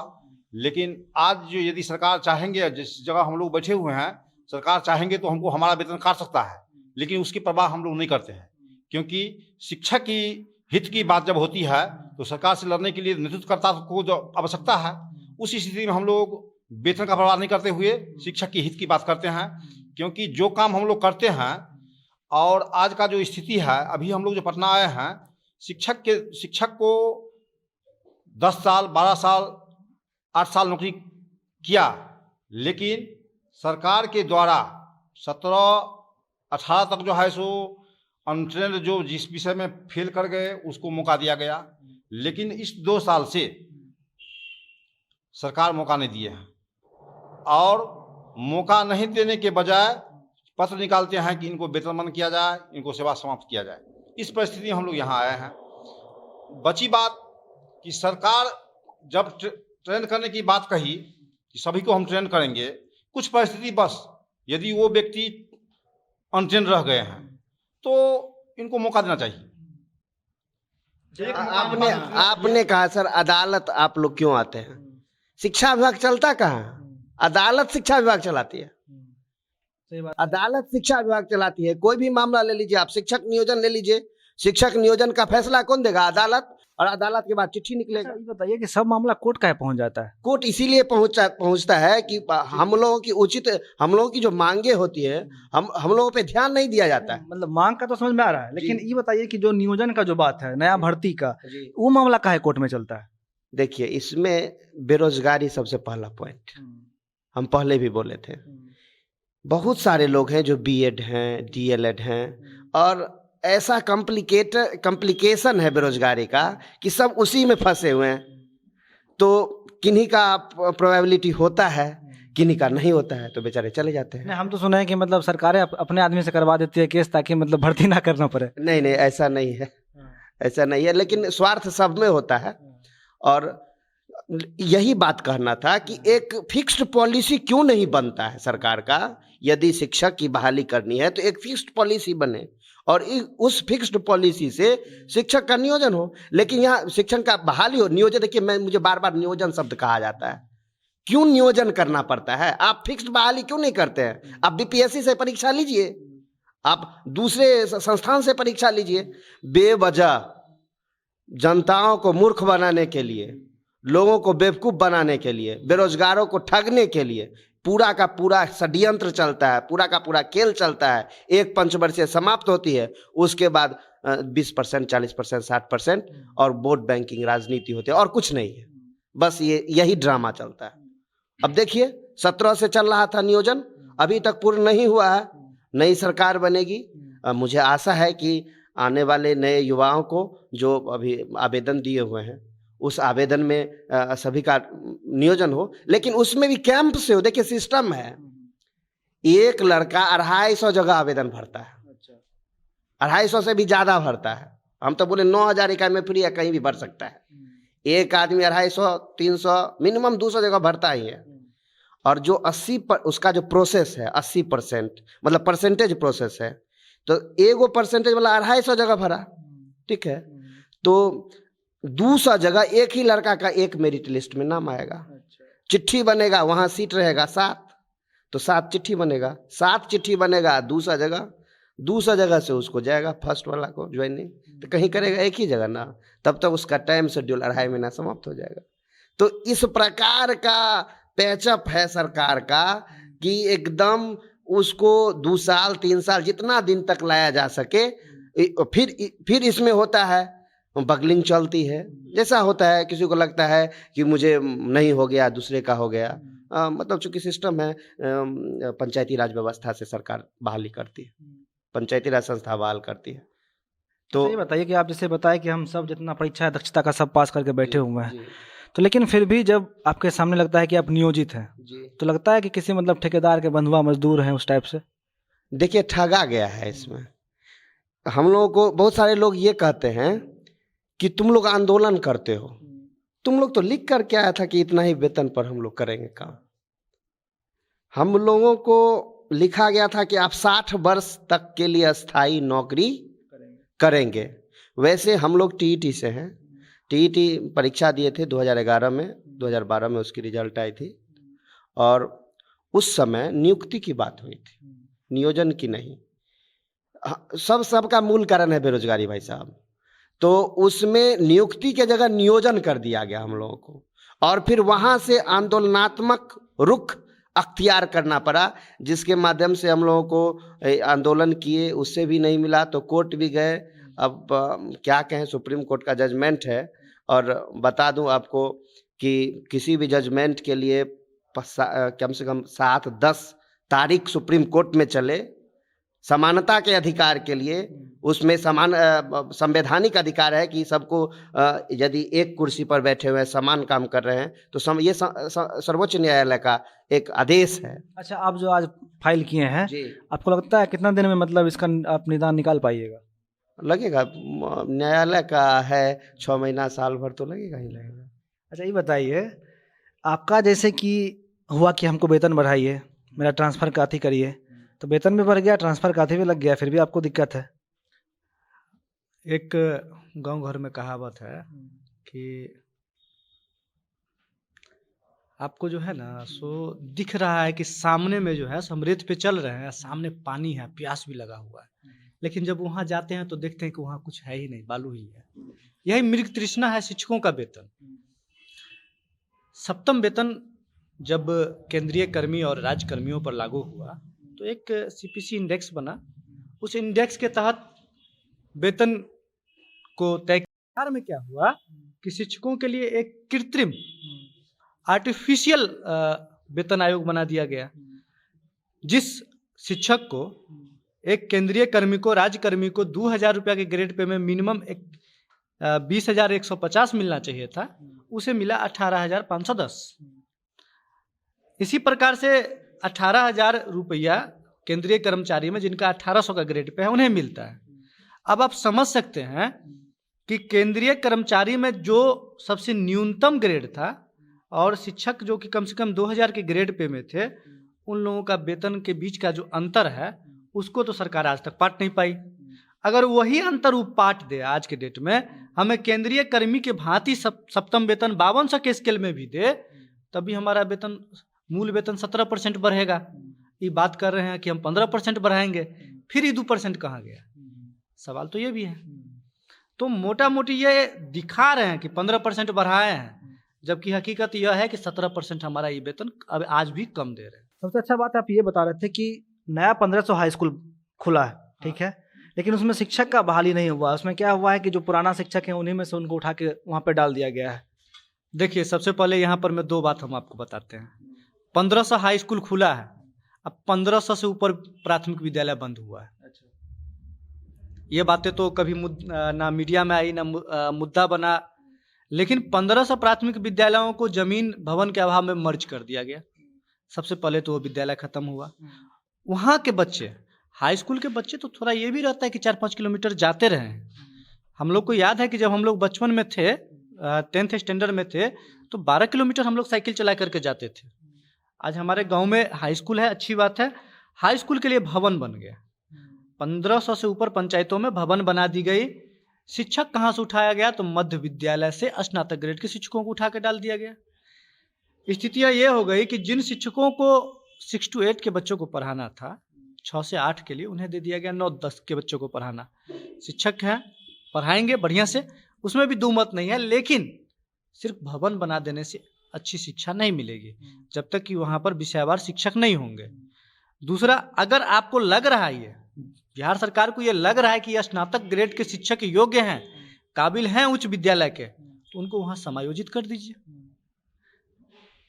Speaker 5: लेकिन आज जो यदि सरकार चाहेंगे, जिस जगह हम लोग बैठे हुए हैं, सरकार चाहेंगे तो हमको हमारा वेतन काट सकता है, लेकिन उसकी परवाह हम लोग नहीं करते हैं, क्योंकि शिक्षक की हित की बात जब होती है तो सरकार से लड़ने के लिए नेतृत्वकर्ता को जो आवश्यकता है, उस स्थिति में हम लोग वेतन का परवाह नहीं करते हुए शिक्षक की हित की बात करते हैं। क्योंकि जो काम हम लोग करते हैं और आज का जो स्थिति है, अभी हम लोग जो पटना आए हैं, शिक्षक को 10 साल 12 साल 8 साल नौकरी किया, लेकिन सरकार के द्वारा 17-18 तक जो है सो अनट्रेंड जो जिस विषय में फेल कर गए उसको मौका दिया गया, लेकिन इस 2 साल से सरकार मौका नहीं दिए हैं, और मौका नहीं देने के बजाय पत्र निकालते हैं कि इनको वेतनमान किया जाए, इनको सेवा समाप्त किया जाए। इस परिस्थिति में हम लोग यहाँ आए हैं। बची बात कि सरकार जब ट्रेन करने की बात कही कि सभी को हम ट्रेन करेंगे, कुछ परिस्थिति बस यदि वो व्यक्ति अनट्रेन रह गए हैं तो इनको मौका देना चाहिए।
Speaker 2: आपने कहा सर अदालत आप लोग क्यों आते हैं? शिक्षा विभाग चलता कहाँ? अदालत शिक्षा विभाग चलाती है।
Speaker 4: सही बात।
Speaker 2: अदालत शिक्षा विभाग चलाती है। कोई भी मामला ले लीजिए आप, शिक्षक नियोजन ले लीजिए, शिक्षक नियोजन का फैसला कौन देगा? अदालत। और अदालत के बाद चिट्ठी निकलेगा।
Speaker 4: ये बताइए कि सब मामला कोर्ट का पहुंच जाता है?
Speaker 2: कोर्ट इसीलिए पहुंचता है कि हम लोगों की जो मांगे होती है, हम लोगों पे ध्यान नहीं दिया जाता है।
Speaker 4: मतलब मांग का तो समझ में आ रहा है, लेकिन ये बताइए कि जो नियोजन का जो बात है, नया भर्ती का, वो मामला काहे कोर्ट में चलता है?
Speaker 2: देखिए, इसमें बेरोजगारी सबसे पहला पॉइंट, हम पहले भी बोले थे। बहुत सारे लोग हैं जो बीएड हैं, डीएलएड हैं, और ऐसा कॉम्प्लिकेशन है बेरोजगारी का कि सब उसी में फंसे हुए हैं। तो किन्हीं का प्रोबेबिलिटी होता है, किन्हीं का नहीं होता है, तो बेचारे चले जाते हैं।
Speaker 4: नहीं, हम तो सुने हैं कि मतलब सरकारें अपने आदमी से करवा देती है केस, ताकि मतलब भर्ती ना करना पड़े।
Speaker 2: नहीं, ऐसा नहीं है, ऐसा नहीं है, लेकिन स्वार्थ सब में होता है। और यही बात कहना था कि एक फिक्स्ड पॉलिसी क्यों नहीं बनता है सरकार का? यदि शिक्षक की बहाली करनी है तो एक फिक्स्ड पॉलिसी बने, और उस फिक्स्ड पॉलिसी से शिक्षक का नियोजन हो। लेकिन यहाँ शिक्षक का बहाली हो, नियोजन, देखिए मुझे बार बार नियोजन शब्द कहा जाता है। क्यों नियोजन करना पड़ता है? आप फिक्स्ड बहाली क्यों नहीं करते हैं? आप बीपीएससी से परीक्षा लीजिए, आप दूसरे संस्थान से परीक्षा लीजिए। बेवजह जनताओं को मूर्ख बनाने के लिए, लोगों को बेवकूफ बनाने के लिए, बेरोजगारों को ठगने के लिए पूरा का पूरा षड्यंत्र चलता है, पूरा का पूरा खेल चलता है। एक पंचवर्षीय समाप्त होती है, उसके बाद 20%, 40%, 60% और वोट बैंकिंग राजनीति होती है, और कुछ नहीं है। बस यही ड्रामा चलता है। अब देखिए, 17 से चल रहा था नियोजन, अभी तक पूर्ण नहीं हुआ है। नई सरकार बनेगी, मुझे आशा है कि आने वाले नए युवाओं को जो अभी आवेदन दिए हुए हैं, उस आवेदन में सभी का नियोजन हो, लेकिन उसमें भी कैंप से हो। देखिए, सिस्टम है, एक लड़का 250 जगह आवेदन भरता है, 250 से भी ज्यादा भरता है। हम तो बोले 9000 इकाई में फ्री है, कहीं भी भर सकता है। एक आदमी 250, 300, मिनिमम 200 जगह भरता ही है। और जो 80 उसका जो प्रोसेस है, 80% मतलब परसेंटेज प्रोसेस है, तो एगो परसेंटेज वाला 250 जगह भरा, ठीक है, तो 200 जगह एक ही लड़का का एक मेरिट लिस्ट में नाम आएगा। चिट्ठी बनेगा, वहां सीट रहेगा 7, तो 7 चिट्ठी बनेगा, 7 चिट्ठी बनेगा 200 जगह से उसको जाएगा फर्स्ट वाला को ज्वाइनिंग। तो कहीं करेगा एक ही जगह ना, तब तक उसका टाइम शेड्यूल 2.5 महीना समाप्त हो जाएगा। तो इस प्रकार का पैचअप है सरकार का कि एकदम उसको 2 साल 3 साल जितना दिन तक लाया जा सके फिर इसमें होता है बगलिंग चलती है, जैसा होता है किसी को लगता है कि मुझे नहीं हो गया दूसरे का हो गया। मतलब चूंकि सिस्टम है, पंचायती राज व्यवस्था से सरकार बहाली करती है, पंचायती राज संस्था बहाल करती है।
Speaker 4: तो ये बताइए कि आप जैसे बताए कि हम सब जितना परीक्षा है दक्षता का सब पास करके बैठे हुए हैं, तो लेकिन फिर भी जब आपके सामने लगता है कि आप नियोजित हैं, तो लगता है कि किसी मतलब ठेकेदार के बंधुआ मजदूर हैं उस टाइप से?
Speaker 2: देखिए, ठगा गया है इसमें। हम लोगों को बहुत सारे लोग ये कहते हैं कि तुम लोग आंदोलन करते हो, तुम लोग तो लिख कर के आया था कि इतना ही वेतन पर हम लोग करेंगे काम। हम लोगों को लिखा गया था कि आप 60 वर्ष तक के लिए अस्थाई नौकरी करेंगे। वैसे हम लोग टीईटी से हैं, टीईटी परीक्षा दिए थे 2011 में, 2012 में उसकी रिजल्ट आई थी, और उस समय नियुक्ति की बात हुई थी, नियोजन की नहीं। सबका मूल कारण है बेरोजगारी भाई साहब। तो उसमें नियुक्ति के जगह नियोजन कर दिया गया हम लोगों को, और फिर वहां से आंदोलनात्मक रुख अख्तियार करना पड़ा, जिसके माध्यम से हम लोगों को आंदोलन किए, उससे भी नहीं मिला तो कोर्ट भी गए। अब क्या कहें, सुप्रीम कोर्ट का जजमेंट है, और बता दूं आपको कि किसी भी जजमेंट के लिए कम से कम 7-10 तारीख सुप्रीम कोर्ट में चले, समानता के अधिकार के लिए। उसमें समान संवैधानिक अधिकार है कि सबको यदि एक कुर्सी पर बैठे हुए समान काम कर रहे हैं तो ये सर्वोच्च न्यायालय का एक आदेश है।
Speaker 4: अच्छा, आप जो आज फाइल किए हैं
Speaker 2: जी,
Speaker 4: आपको लगता है कितना दिन में मतलब इसका आप निदान निकाल पाइएगा?
Speaker 2: लगेगा, न्यायालय का है 6 महीना साल भर तो लगेगा ही लगेगा।
Speaker 4: अच्छा, ये बताइए, आपका जैसे कि हुआ कि हमको वेतन बढ़ाइए, मेरा ट्रांसफ़र काथी करिए, तो वेतन भी बढ़ गया, ट्रांसफ़र काथी भी लग गया, फिर भी आपको दिक्कत है।
Speaker 1: एक गांव घर में कहावत है कि आपको जो है ना सो दिख रहा है कि सामने में जो है हम रेत पे चल रहे हैं, सामने पानी है, प्यास भी लगा हुआ है, लेकिन जब वहाँ जाते हैं तो देखते हैं कि वहाँ कुछ है ही नहीं, बालू ही है। यही मृग तृष्णा है शिक्षकों का वेतन। 7वां वेतन जब केंद्रीय कर्मी और राज्य कर्मियों पर लागू हुआ तो एक सीपीसी इंडेक्स बना। उस इंडेक्स के तहत वेतन को तय किया। में क्या हुआ कि शिक्षकों के लिए एक कृत्रिम आर्टिफिशियल वेतन आयोग बना दिया गया, जिस शिक्षक को एक केंद्रीय कर्मी को, राज्य कर्मी को 2000 रुपया के ग्रेड पे में मिनिमम 20,150 मिलना चाहिए था, उसे मिला 18,510। इसी प्रकार से 18,000 रुपया केंद्रीय कर्मचारी में जिनका 1800 का ग्रेड पे है उन्हें मिलता है। अब आप समझ सकते हैं कि केंद्रीय कर्मचारी में जो सबसे न्यूनतम ग्रेड था और शिक्षक जो कि कम से कम 2000 के ग्रेड पे में थे, उन लोगों का वेतन के बीच का जो अंतर है उसको तो सरकार आज तक पाट नहीं पाई। अगर वही अंतर वो पाट दे आज के डेट में, हमें केंद्रीय कर्मी के भांति 7वां वेतन 5200 के स्केल में भी दे, तभी हमारा वेतन, मूल वेतन 17% बढ़ेगा। ये बात कर रहे हैं कि हम 15% बढ़ाएंगे, फिर ये 2% कहाँ गया? सवाल तो ये भी है। तो मोटा मोटी ये दिखा रहे हैं कि 15% बढ़ाए हैं, जबकि हकीकत यह है कि 17% हमारा ये वेतन अब आज भी कम दे रहे हैं।
Speaker 4: सबसे अच्छा बात आप ये बता रहे थे कि नया 1500 हाई स्कूल खुला है, ठीक है, लेकिन उसमें शिक्षक का बहाली नहीं हुआ। उसमें क्या हुआ है कि जो पुराना शिक्षक है उन्हीं में से उनको उठा के वहाँ पे डाल दिया गया है।
Speaker 1: देखिए, सबसे पहले यहाँ पर मैं 2 बात हम आपको बताते हैं। 1500 हाई स्कूल खुला है, अब 1500 से ऊपर प्राथमिक विद्यालय बंद हुआ है। ये बातें तो कभी ना मीडिया में आई, ना मुद्दा बना, लेकिन 1500 प्राथमिक विद्यालयों को जमीन भवन के अभाव में मर्ज कर दिया गया। सबसे पहले तो वो विद्यालय खत्म हुआ। वहाँ के बच्चे, हाई स्कूल के बच्चे तो थोड़ा ये भी रहता है कि 4-5 किलोमीटर जाते रहे। हम लोग को याद है कि जब हम लोग बचपन में थे, 10th स्टैंडर्ड में थे, तो 12 किलोमीटर हम लोग साइकिल चला करके जाते थे। आज हमारे गांव में हाई स्कूल है, अच्छी बात है। हाई स्कूल के लिए भवन बन गया, 1500 से ऊपर पंचायतों में भवन बना दी गई। शिक्षक कहाँ से उठाया गया? तो मध्य विद्यालय से स्नातक ग्रेड के शिक्षकों को उठा के डाल दिया गया। स्थितियाँ ये हो गई कि जिन शिक्षकों को 6 to 8 के बच्चों को पढ़ाना था, 6 से 8 के लिए उन्हें दे दिया गया 9-10 के बच्चों को पढ़ाना। शिक्षक हैं, पढ़ाएंगे बढ़िया से, उसमें भी दो मत नहीं है, लेकिन सिर्फ भवन बना देने से अच्छी शिक्षा नहीं मिलेगी जब तक कि वहाँ पर विषयवार शिक्षक नहीं होंगे। दूसरा, अगर आपको लग रहा है बिहार सरकार को ये लग रहा है कि यह स्नातक ग्रेड के शिक्षक योग्य हैं, काबिल हैं उच्च विद्यालय के, तो उनको वहाँ समायोजित कर दीजिए।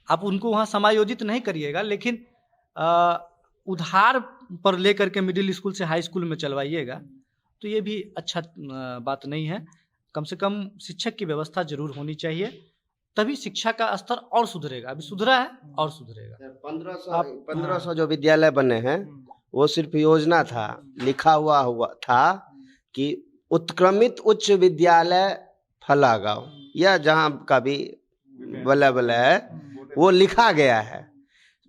Speaker 1: आप उनको वहाँ समायोजित नहीं करिएगा, लेकिन उधार पर लेकर के मिडिल स्कूल से हाई स्कूल में चलवाइएगा, तो ये भी अच्छा बात नहीं है। कम से कम शिक्षक की व्यवस्था जरूर होनी चाहिए, तभी शिक्षा का स्तर और सुधरेगा। अभी सुधरा है और सुधरेगा।
Speaker 2: 1500 जो विद्यालय बने हैं वो सिर्फ योजना था, लिखा हुआ था कि उत्क्रमित उच्च विद्यालय फला गाँव या जहाँ का भी बल्ले है वो लिखा गया है।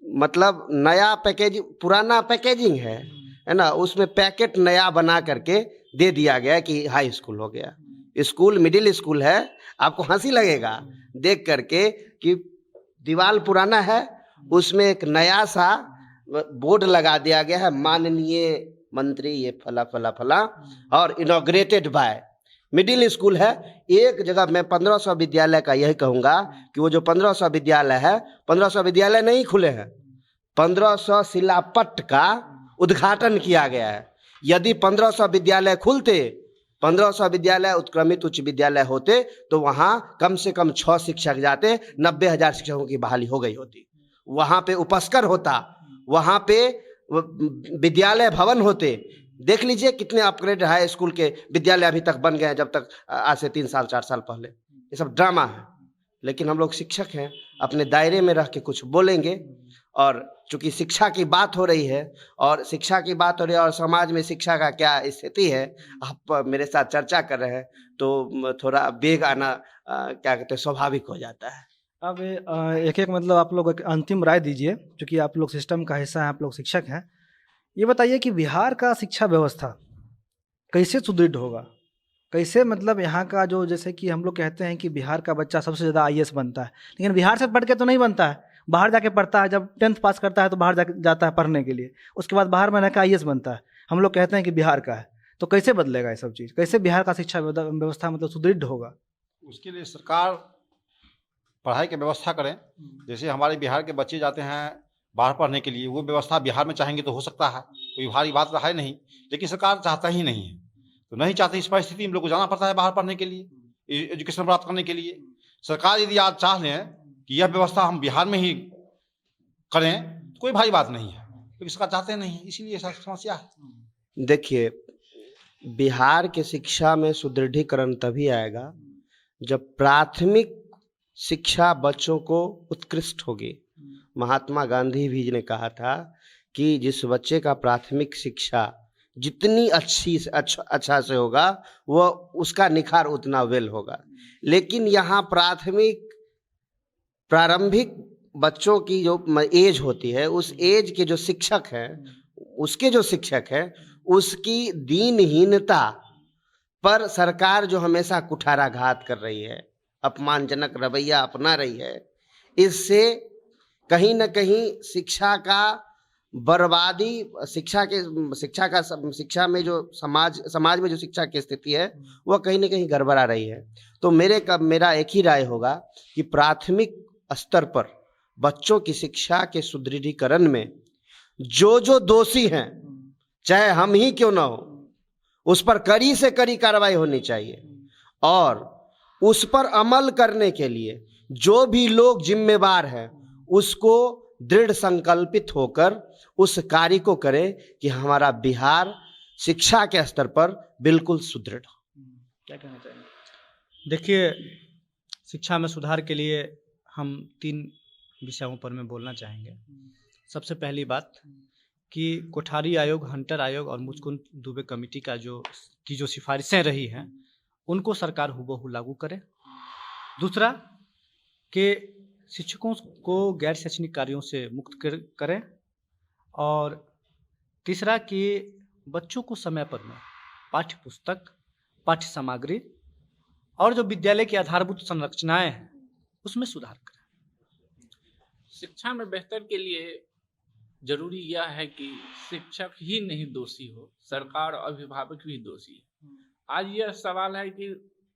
Speaker 2: मतलब नया पैकेजिंग, पुराना पैकेजिंग है ना, उसमें पैकेट नया बना करके दे दिया गया कि हाई स्कूल हो गया। स्कूल मिडिल स्कूल है, आपको हंसी लगेगा देख करके कि दीवार पुराना है, उसमें एक नया सा बोर्ड लगा दिया गया है, माननीय मंत्री ये फला फला फला और इनॉग्रेटेड बाय। मिडिल स्कूल है एक जगह। मैं 1500 विद्यालय का यही कहूँगा कि वो जो 1500 विद्यालय है, 1500 विद्यालय नहीं खुले हैं, 1500 शिलापट्ट का उद्घाटन किया गया है। यदि 1500 विद्यालय खुलते, 1500 विद्यालय उत्क्रमित उच्च विद्यालय होते, तो वहाँ कम से कम 6 शिक्षक जाते, 90,000 शिक्षकों की बहाली हो गई होती। वहाँ पे उपस्कर होता, वहाँ पे विद्यालय भवन होते। देख लीजिए कितने अपग्रेड हाई स्कूल के विद्यालय अभी तक बन गए हैं, जब तक आज से 3 साल 4 साल पहले। ये सब ड्रामा है, लेकिन हम लोग शिक्षक हैं, अपने दायरे में रह के कुछ बोलेंगे। और चूंकि शिक्षा की बात हो रही है और शिक्षा की बात हो रही है और समाज में शिक्षा का क्या स्थिति है, आप मेरे साथ चर्चा कर रहे हैं, तो थोड़ा वेग आना क्या कहते हैं स्वाभाविक हो जाता है।
Speaker 4: अब एक एक मतलब आप लोग एक अंतिम राय दीजिए, क्योंकि आप लोग सिस्टम का हिस्सा हैं, आप लोग शिक्षक हैं। ये बताइए कि बिहार का शिक्षा व्यवस्था कैसे सुदृढ़ होगा, कैसे मतलब यहाँ का जो, जैसे कि हम लोग कहते हैं कि बिहार का बच्चा सबसे ज़्यादा IAS बनता है, लेकिन बिहार से पढ़ के तो नहीं बनता है, बाहर जाके पढ़ता है। जब 10th पास करता है तो बाहर जाता है पढ़ने के लिए, उसके बाद बाहर में रहकर IAS बनता है। हम लोग कहते हैं कि बिहार का है, तो कैसे बदलेगा ये सब चीज़? कैसे बिहार का शिक्षा व्यवस्था मतलब सुदृढ़ होगा?
Speaker 5: उसके लिए सरकार पढ़ाई की व्यवस्था करें। जैसे हमारे बिहार के बच्चे जाते हैं बाहर पढ़ने के लिए, वो व्यवस्था बिहार में चाहेंगे तो हो सकता है, कोई भारी बात है नहीं, लेकिन सरकार चाहता ही नहीं है। तो नहीं चाहती, इस परिस्थिति में लोग को जाना पड़ता है बाहर पढ़ने के लिए, एजुकेशन प्राप्त करने के लिए। सरकार यदि आज चाह लें कि यह व्यवस्था हम बिहार में ही करें तो कोई भारी बात नहीं है, लेकिन सरकार चाहते नहीं है, इसीलिए ऐसा समस्या है।
Speaker 2: देखिए, बिहार के शिक्षा में सुदृढ़ीकरण तभी आएगा जब प्राथमिक शिक्षा बच्चों को उत्कृष्ट होगी। महात्मा गांधी भी ने कहा था कि जिस बच्चे का प्राथमिक शिक्षा जितनी अच्छा से होगा, वो उसका निखार उतना वेल होगा। लेकिन यहाँ प्रारंभिक बच्चों की जो एज होती है, उस एज के जो शिक्षक हैं, उसके जो शिक्षक हैं, उसकी दीनहीनता पर सरकार जो हमेशा कुठाराघात कर रही है, अपमानजनक रवैया अपना रही है, इससे कहीं न कहीं शिक्षा का बर्बादी, शिक्षा में जो समाज में जो शिक्षा की स्थिति है, वह कहीं न कहीं गड़बड़ा रही है। तो मेरा एक ही राय होगा कि प्राथमिक स्तर पर बच्चों की शिक्षा के सुदृढ़ीकरण में जो दोषी हैं, चाहे हम ही क्यों ना हो, उस पर कड़ी से कड़ी कार्रवाई होनी चाहिए। और उस पर अमल करने के लिए जो भी लोग जिम्मेवार हैं, उसको दृढ़ संकल्पित होकर उस कार्य को करें कि हमारा बिहार शिक्षा के स्तर पर बिल्कुल सुदृढ़ हो।
Speaker 1: क्या कहना चाहेंगे? देखिए, शिक्षा में सुधार के लिए हम 3 विषयों पर में बोलना चाहेंगे। सबसे पहली बात कि कोठारी आयोग, हंटर आयोग और मुचकुंद दुबे कमेटी का जो सिफारिशें रही हैं, उनको सरकार हूबहू लागू करे। दूसरा कि शिक्षकों को गैर शैक्षणिक कार्यों से मुक्त करें। और तीसरा कि बच्चों को समय पर में पाठ्य पुस्तक, पाठ्य सामग्री और जो विद्यालय की आधारभूत संरचनाएं हैं, उसमें सुधार करें।
Speaker 3: शिक्षा में बेहतर के लिए जरूरी यह है कि शिक्षक ही नहीं दोषी हो, सरकार और अभिभावक भी दोषी है। आज यह सवाल है कि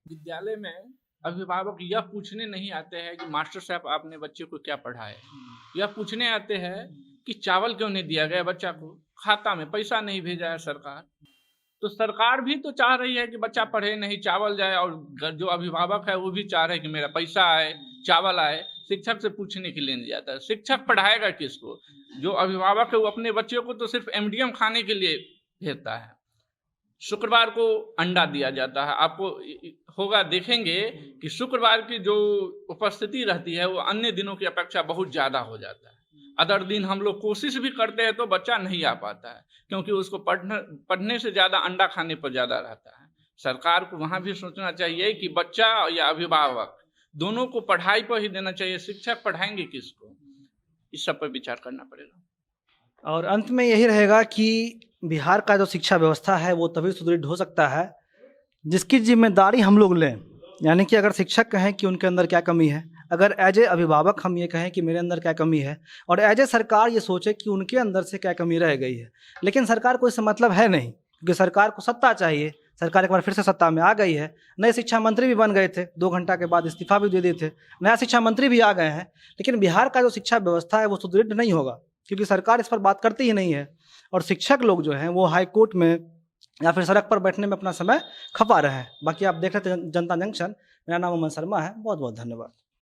Speaker 3: विद्यालय में अभिभावक यह पूछने नहीं आते हैं कि मास्टर साहब आपने बच्चे को क्या पढ़ाया, यह पूछने आते हैं कि चावल क्यों नहीं दिया गया बच्चा को, खाता में पैसा नहीं भेजा है सरकार। तो सरकार भी तो चाह रही है कि बच्चा पढ़े नहीं, चावल जाए, और जो अभिभावक है वो भी चाह रहे हैं कि मेरा पैसा आए, चावल आए। शिक्षक से पूछने के लिए नहीं जाता है। शिक्षक पढ़ाएगा किसको? जो अभिभावक है वो अपने बच्चों को तो सिर्फ एमडीएम खाने के लिए भेजता है। शुक्रवार को अंडा दिया जाता है। आपको होगा, देखेंगे कि शुक्रवार की जो उपस्थिति रहती है वो अन्य दिनों की अपेक्षा बहुत ज़्यादा हो जाता है। अदर दिन हम लोग कोशिश भी करते हैं तो बच्चा नहीं आ पाता है, क्योंकि उसको पढ़ने से ज़्यादा अंडा खाने पर ज़्यादा रहता है। सरकार को वहाँ भी सोचना चाहिए कि बच्चा या अभिभावक दोनों को पढ़ाई पर ही देना चाहिए। शिक्षक पढ़ाएंगे किसको? इस सब पर विचार करना पड़ेगा।
Speaker 4: और अंत में यही रहेगा कि बिहार का जो शिक्षा व्यवस्था है वो तभी सुदृढ़ हो सकता है जिसकी जिम्मेदारी हम लोग लें। यानी कि अगर शिक्षक कहें कि उनके अंदर क्या कमी है, अगर एज ए अभिभावक हम ये कहें कि मेरे अंदर क्या कमी है, और एज ए सरकार ये सोचे कि उनके अंदर से क्या कमी रह गई है। लेकिन सरकार को इससे मतलब है नहीं, क्योंकि सरकार को सत्ता चाहिए। सरकार एक बार फिर से सत्ता में आ गई है। नए शिक्षा मंत्री भी बन गए थे, 2 घंटा के बाद इस्तीफा भी दे दिए थे। नया शिक्षा मंत्री भी आ गए हैं। लेकिन बिहार का जो शिक्षा व्यवस्था है वो सुदृढ़ नहीं होगा, क्योंकि सरकार इस पर बात करती ही नहीं है। और शिक्षक लोग जो हैं वो हाई कोर्ट में या फिर सड़क पर बैठने में अपना समय खपा रहे हैं। बाकी आप देख रहे थे जनता जंक्शन। मेरा नाम अमन शर्मा है। बहुत बहुत धन्यवाद।